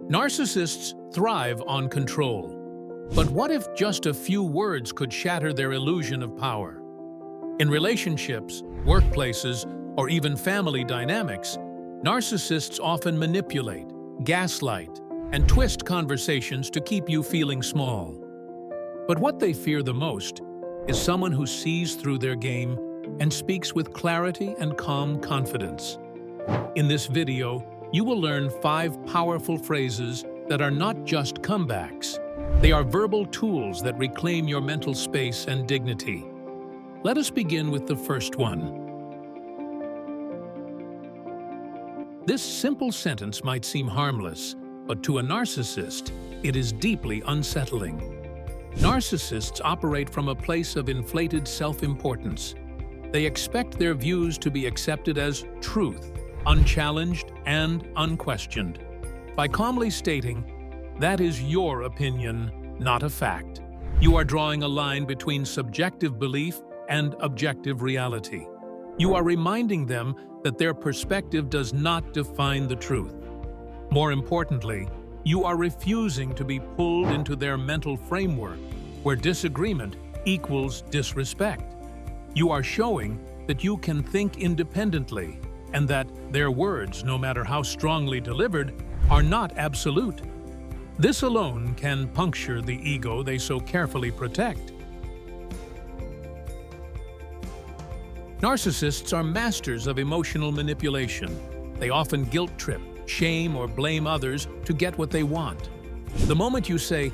Narcissists thrive on control. But what if just a few words could shatter their illusion of power? In relationships, workplaces, or even family dynamics, narcissists often manipulate, gaslight, and twist conversations to keep you feeling small. But what they fear the most is someone who sees through their game and speaks with clarity and calm confidence. In this video, you will learn 5 powerful phrases that are not just comebacks. They are verbal tools that reclaim your mental space and dignity. Let us begin with the first one. This simple sentence might seem harmless, but to a narcissist, it is deeply unsettling. Narcissists operate from a place of inflated self-importance. They expect their views to be accepted as truth, unchallenged and unquestioned. By calmly stating, "That is your opinion, not a fact," you are drawing a line between subjective belief and objective reality. You are reminding them that their perspective does not define the truth. More importantly, you are refusing to be pulled into their mental framework where disagreement equals disrespect. You are showing that you can think independently and that their words, no matter how strongly delivered, are not absolute. This alone can puncture the ego they so carefully protect. Narcissists are masters of emotional manipulation. They often guilt-trip, shame, or blame others to get what they want. The moment you say,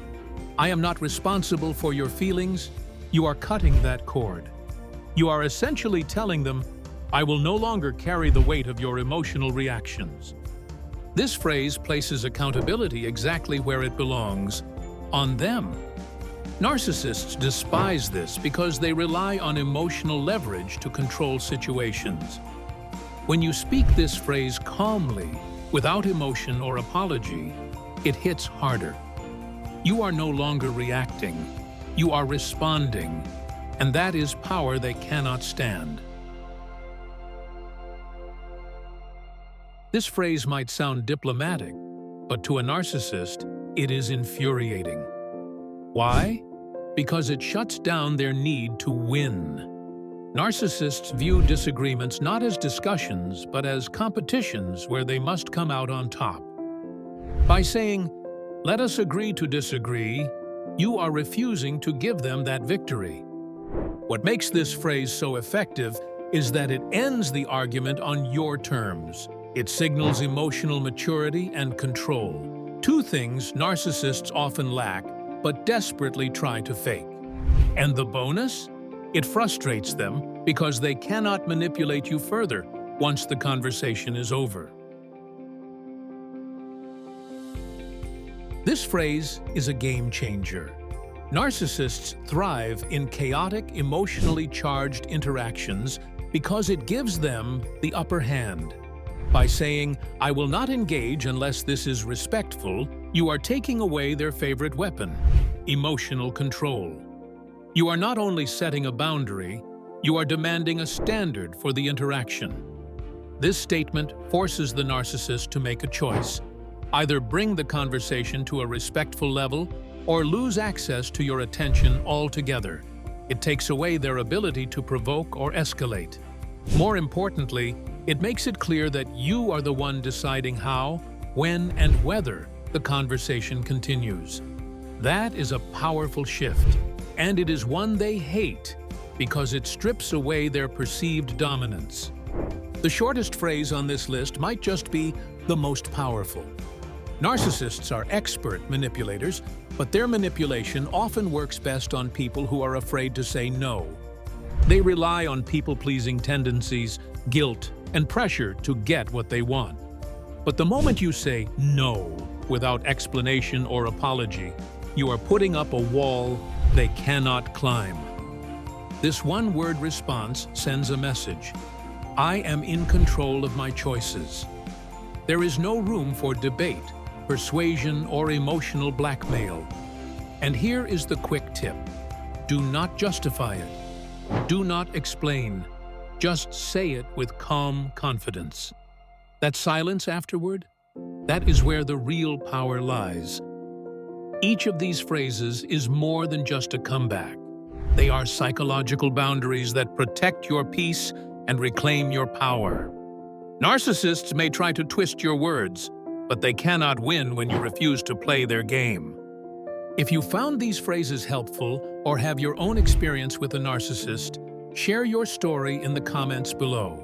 "I am not responsible for your feelings," you are cutting that cord. You are essentially telling them, "I will no longer carry the weight of your emotional reactions." This phrase places accountability exactly where it belongs, on them. Narcissists despise this because they rely on emotional leverage to control situations. When you speak this phrase calmly, without emotion or apology, it hits harder. You are no longer reacting, you are responding, and that is power they cannot stand. This phrase might sound diplomatic, but to a narcissist, it is infuriating. Why? Because it shuts down their need to win. Narcissists view disagreements not as discussions, but as competitions where they must come out on top. By saying, "Let us agree to disagree," you are refusing to give them that victory. What makes this phrase so effective is that it ends the argument on your terms. It signals emotional maturity and control, 2 things narcissists often lack but desperately try to fake. And the bonus? It frustrates them because they cannot manipulate you further once the conversation is over. This phrase is a game changer. Narcissists thrive in chaotic, emotionally charged interactions because it gives them the upper hand. By saying, "I will not engage unless this is respectful," you are taking away their favorite weapon, emotional control. You are not only setting a boundary, you are demanding a standard for the interaction. This statement forces the narcissist to make a choice. Either bring the conversation to a respectful level or lose access to your attention altogether. It takes away their ability to provoke or escalate. More importantly, it makes it clear that you are the one deciding how, when, and whether the conversation continues. That is a powerful shift, and it is one they hate because it strips away their perceived dominance. The shortest phrase on this list might just be the most powerful. Narcissists are expert manipulators, but their manipulation often works best on people who are afraid to say no. They rely on people-pleasing tendencies, guilt, and pressure to get what they want. But the moment you say no without explanation or apology, you are putting up a wall they cannot climb. This one-word response sends a message. I am in control of my choices. There is no room for debate, persuasion, or emotional blackmail. And here is the quick tip. Do not justify it. Do not explain. Just say it with calm confidence. That silence afterward, That is where the real power lies. Each of these phrases is more than just a comeback. They are psychological boundaries that protect your peace and reclaim your power. Narcissists may try to twist your words, but they cannot win when you refuse to play their game. If you found these phrases helpful or have your own experience with a narcissist, share your story in the comments below.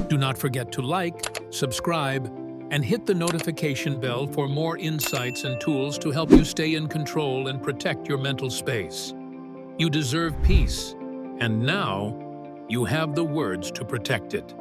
Do not forget to like, subscribe, and hit the notification bell for more insights and tools to help you stay in control and protect your mental space. You deserve peace, and now you have the words to protect it.